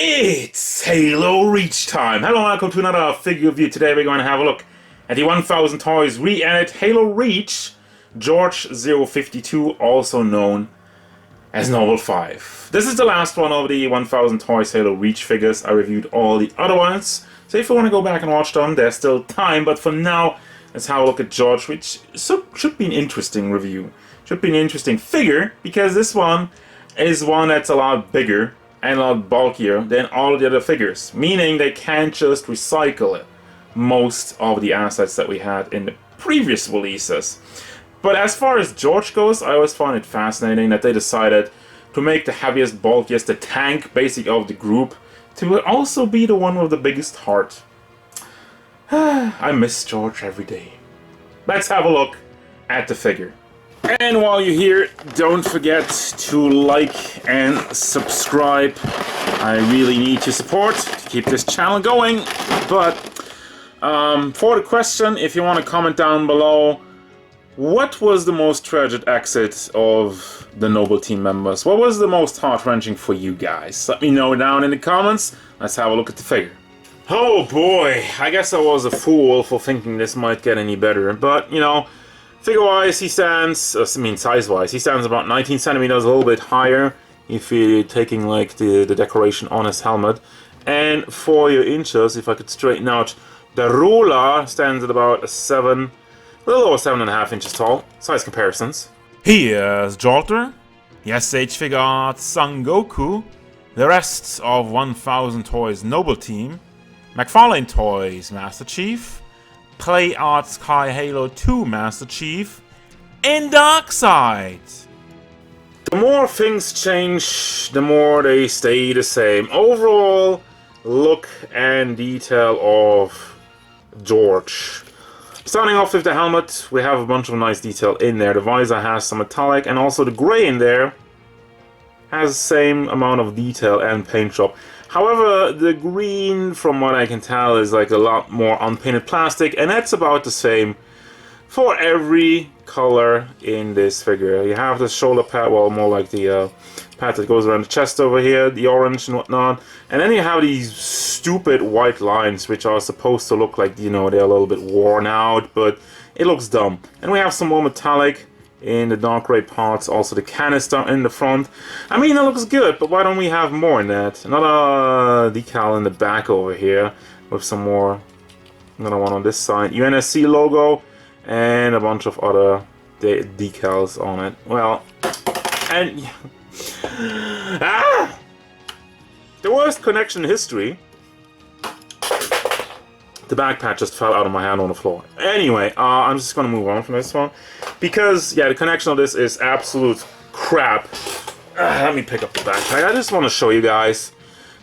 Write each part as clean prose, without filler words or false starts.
It's Halo Reach time! Hello and welcome to another figure review. Today we're going to have a look at the 1000 Toys re-edit Halo Reach Jorge-052, also known as Noble 5. This is the last one of the 1000 Toys Halo Reach figures. I reviewed all the other ones, so if you want to go back and watch them, there's still time, but for now, let's have a look at George, which should be an interesting review. Should be an interesting figure, because this one is one that's a lot bigger and a lot bulkier than all of the other figures, meaning they can't just recycle it, most of the assets that we had in the previous releases. But as far as George goes, I always found it fascinating that they decided to make the heaviest, bulkiest, the tank basic of the group to also be the one with the biggest heart. I miss George every day. Let's have a look at the figure. And while you're here, don't forget to like and subscribe. I really need your support to keep this channel going. But for the question, if you want to comment down below, what was the most tragic exit of the Noble Team members? What was the most heart-wrenching for you guys? Let me know down in the comments. Let's have a look at the figure. Oh boy, I guess I was a fool for thinking this might get any better, but you know, figure-wise, he stands, I mean size-wise, he stands about 19 centimeters, a little bit higher if you're taking like the decoration on his helmet. And for your inches, if I could straighten out, the ruler stands at about a little over 7.5 inches tall. Size comparisons. Here's Jolter, the SH Figure Arts Son Goku, the rest of 1000 Toys Noble Team, McFarlane Toys Master Chief, Play Arts Kai Halo 2 Master Chief, and Darkseid. The more things change, the more they stay the same. Overall look and detail of George. Starting off with the helmet, we have a bunch of nice detail in there. The visor has some metallic, and also the gray in there has the same amount of detail and paint job. However, the green, from what I can tell, is like a lot more unpainted plastic, and that's about the same for every color in this figure. You have the shoulder pad, well, more like the pad that goes around the chest over here, the orange and whatnot, and then you have these stupid white lines, which are supposed to look like, you know, they're a little bit worn out, but it looks dumb. And we have some more metallic in the dark gray parts, also the canister in the front. I mean, that looks good, but why don't we have more in that? Another decal in the back over here with some more, another one on this side, UNSC logo, and a bunch of other decals on it. Well, and the worst connection in history. The backpack just fell out of my hand on the floor. Anyway, I'm just gonna move on from this one because, yeah, the connection of this is absolute crap. Let me pick up the backpack. I just want to show you guys.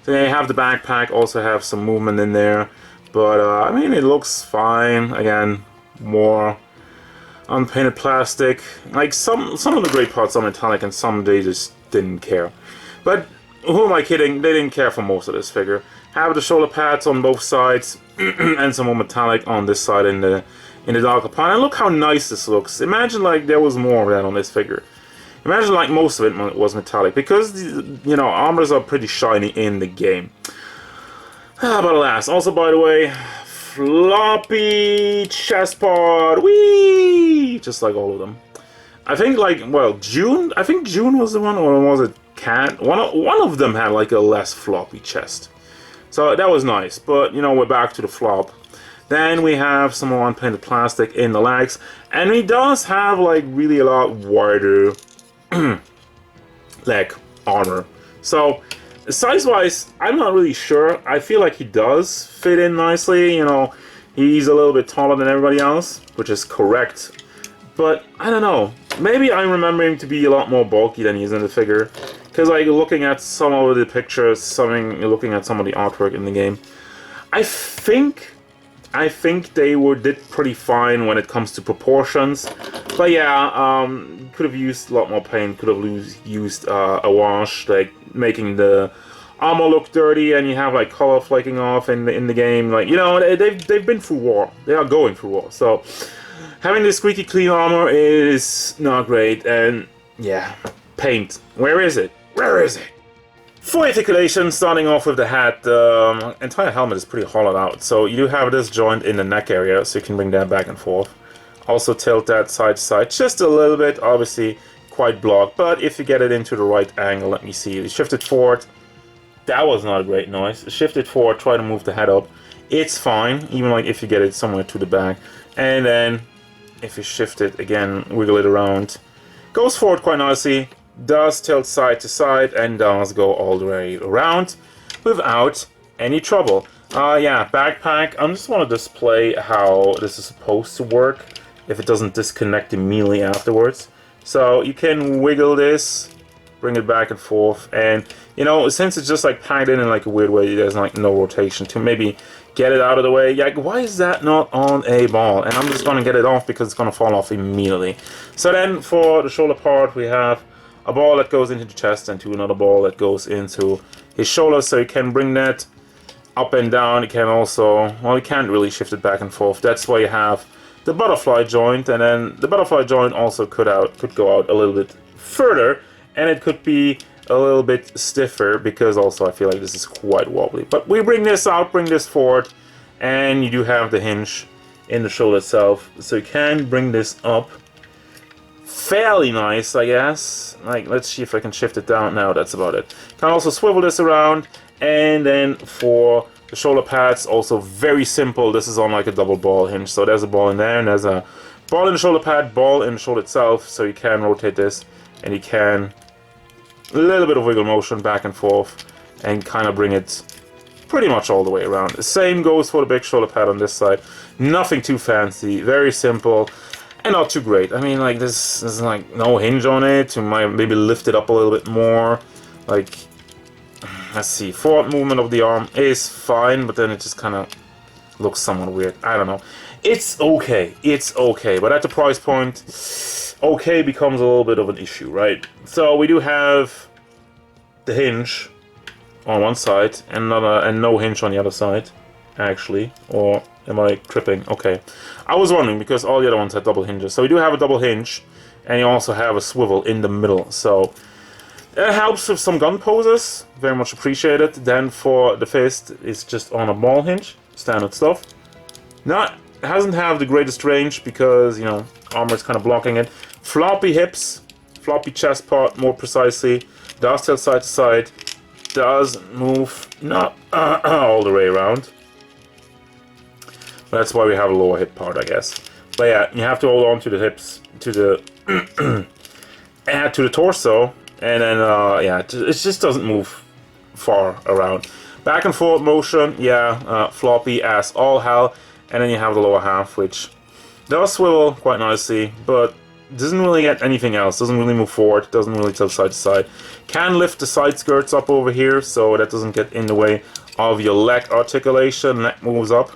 So they have the backpack, also have some movement in there, but I mean, it looks fine. Again, more unpainted plastic. Like some of the great parts are metallic, and some they just didn't care. But who am I kidding? They didn't care for most of this figure. Have the shoulder pads on both sides and some more metallic on this side in the darker part. And look how nice this looks. Imagine like there was more of that on this figure. Imagine like most of it was metallic, because you know, armors are pretty shiny in the game. But alas, also by the way, floppy chest part, whee! Just like all of them. I think like, well, June. I think June was the one, or was it Cat? One of them had like a less floppy chest. So that was nice, but you know, we're back to the flop. Then we have some more unpainted plastic in the legs, and he does have like really a lot wider leg armor. So size-wise, I'm not really sure. I feel like he does fit in nicely. You know, he's a little bit taller than everybody else, which is correct. But I don't know. Maybe I remember him to be a lot more bulky than he is in the figure. Because like looking at some of the pictures, looking at some of the artwork in the game, I think they did pretty fine when it comes to proportions. But yeah, could have used a lot more paint. Could have used a wash, like making the armor look dirty, and you have like color flaking off in the game. Like, you know, they've been through war. They are going through war. So having this squeaky clean armor is not great. And yeah, paint. Where is it? Where is it? For articulation, starting off with the hat, the entire helmet is pretty hollowed out. So you do have this joint in the neck area, so you can bring that back and forth. Also tilt that side to side just a little bit, obviously quite blocked, but if you get it into the right angle, let me see, you shift it forward. That was not a great noise. Shift it forward, try to move the head up. It's fine, even like if you get it somewhere to the back. And then if you shift it again, wiggle it around, goes forward quite nicely, does tilt side to side, and does go all the way around without any trouble. Yeah, backpack. I just want to display how this is supposed to work if it doesn't disconnect immediately afterwards. So you can wiggle this, bring it back and forth, and you know, since it's just like packed in like a weird way, there's like no rotation to maybe get it out of the way. Yeah, why is that not on a ball? And I'm just gonna get it off because it's gonna fall off immediately. So then for the shoulder part, we have a ball that goes into the chest and to another ball that goes into his shoulder, so you can bring that up and down. You can also, well, you can't really shift it back and forth. That's why you have the butterfly joint, and then the butterfly joint also could go out a little bit further, and it could be a little bit stiffer because also I feel like this is quite wobbly. But we bring this out, bring this forward, and you do have the hinge in the shoulder itself, so you can bring this up fairly nice, I guess. Like, let's see if I can shift it down. Now that's about it. Can also swivel this around, and then for the shoulder pads, also very simple. This is on like a double ball hinge, so there's a ball in there, and there's a ball in the shoulder pad, ball in the shoulder itself, so you can rotate this, and you can a little bit of wiggle motion back and forth, and kind of bring it pretty much all the way around. The same goes for the big shoulder pad on this side. Nothing too fancy, very simple, and not too great. I mean, like, there's like no hinge on it to maybe lift it up a little bit more. Like, let's see, forward movement of the arm is fine, but then it just kind of looks somewhat weird. I don't know. It's okay. It's okay. But at the price point, okay becomes a little bit of an issue, right? So we do have the hinge on one side and no hinge on the other side, actually. Or am I tripping? Okay. I was wondering because all the other ones had double hinges. So we do have a double hinge, and you also have a swivel in the middle. So it helps with some gun poses, very much appreciated. Then for the fist, it's just on a ball hinge, standard stuff. Hasn't have the greatest range because, you know, armor is kind of blocking it. Floppy hips, floppy chest part more precisely, does tilt side to side, does move not all the way around. But that's why we have a lower hip part, I guess. But yeah, you have to hold on to the hips, to the and to the torso. And then, yeah, it just doesn't move far around. Back and forth motion, yeah, floppy as all hell. And then you have the lower half, which does swivel quite nicely, but doesn't really get anything else. Doesn't really move forward, doesn't really tilt side to side. Can lift the side skirts up over here, so that doesn't get in the way of your leg articulation. Neck moves up.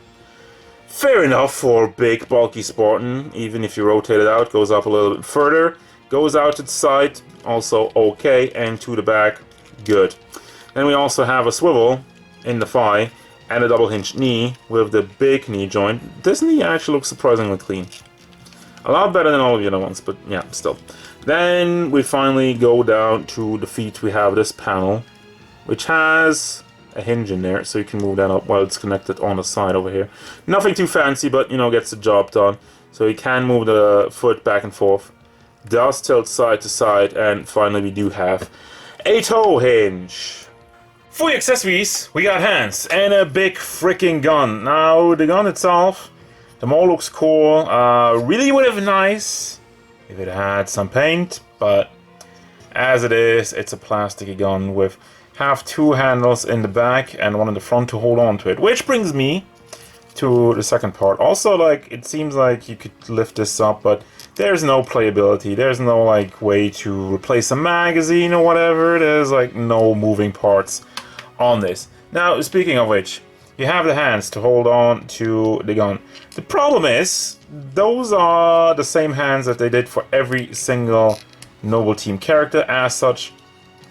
Fair enough for big, bulky Spartan. Even if you rotate it out, goes up a little bit further. Goes out to the side, also okay, and to the back, good. Then we also have a swivel in the thigh and a double hinge knee with the big knee joint. This knee actually looks surprisingly clean. A lot better than all of the other ones, but yeah, still. Then we finally go down to the feet. We have this panel, which has a hinge in there, so you can move that up while it's connected on the side over here. Nothing too fancy, but, you know, gets the job done. So you can move the foot back and forth. Does tilt side to side, and finally we do have a toe hinge. For the accessories, we got hands and a big freaking gun. Now, the gun itself, the more looks cool. Really would have been nice if it had some paint, but as it is, it's a plasticky gun with two handles in the back and one in the front to hold on to it. Which brings me to the second part. Also, like, it seems like you could lift this up, but there's no playability. There's no, like, way to replace a magazine or whatever. There's, like, no moving parts on this. Now, speaking of which, you have the hands to hold on to the gun. The problem is, those are the same hands that they did for every single Noble Team character. As such,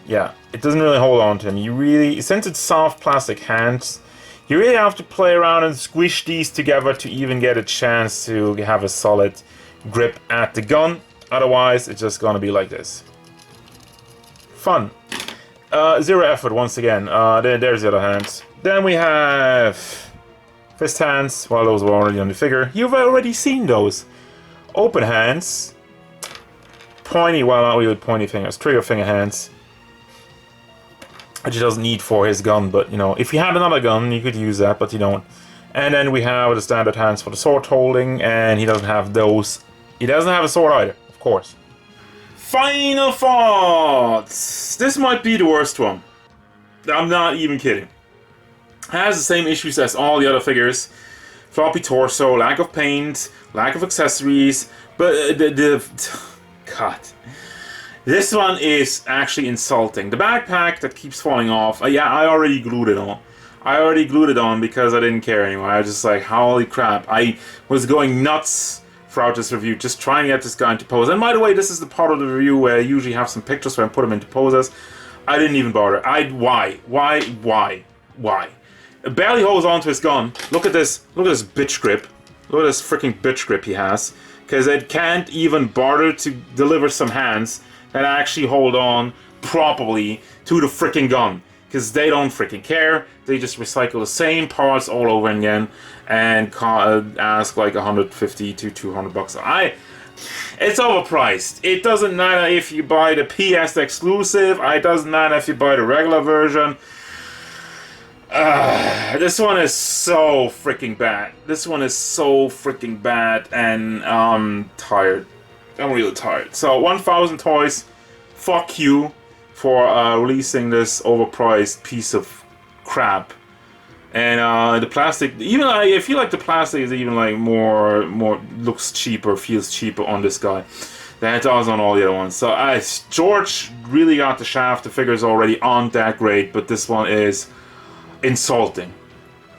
yeah, it doesn't really hold on to them. You really, since it's soft plastic hands, you really have to play around and squish these together to even get a chance to have a solid grip at the gun. Otherwise, it's just gonna be like this. Fun. Zero effort once again. There's the other hands. Then we have fist hands. Well, those were already on the figure. You've already seen those. Open hands. Pointy, well, not really with pointy fingers. Trigger finger hands. Which he doesn't need for his gun, but you know, if you had another gun, you could use that, but you don't. And then we have the standard hands for the sword holding, and he doesn't have those. He doesn't have a sword either, of course. Final thoughts! This might be the worst one. I'm not even kidding. Has the same issues as all the other figures. Floppy torso, lack of paint, lack of accessories, but God. This one is actually insulting. The backpack that keeps falling off, yeah, I already glued it on. I already glued it on because I didn't care anymore. I was just like, holy crap. I was going nuts throughout this review, just trying to get this guy into pose. And by the way, this is the part of the review where I usually have some pictures where I put them into poses. I didn't even bother. Why? It barely holds onto his gun. Look at this bitch grip. Look at this freaking bitch grip he has. Because it can't even bother to deliver some hands that actually hold on properly to the freaking gun. Because they don't freaking care. They just recycle the same parts all over again and ask like 150 to 200 bucks. It's overpriced. It doesn't matter if you buy the PS exclusive. It doesn't matter if you buy the regular version. This one is so freaking bad. This one is so freaking bad, and I'm tired. I'm really tired. So 1,000 Toys, fuck you for releasing this overpriced piece of crap. And the plastic, even I feel like the plastic is even like more looks cheaper, feels cheaper on this guy than it does on all the other ones. So George really got the shaft. The figures already aren't that great, but this one is insulting.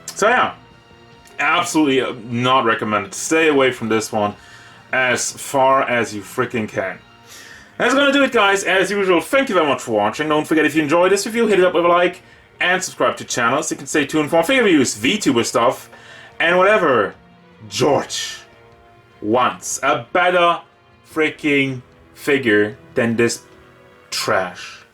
So yeah, absolutely not recommended. Stay away from this one as far as you freaking can. That's gonna do it, guys. As usual, thank you very much for watching. Don't forget, if you enjoyed this review, hit it up with a like and subscribe to the channel so you can stay tuned for more figure reviews, VTuber stuff, and whatever George wants. A better freaking figure than this trash.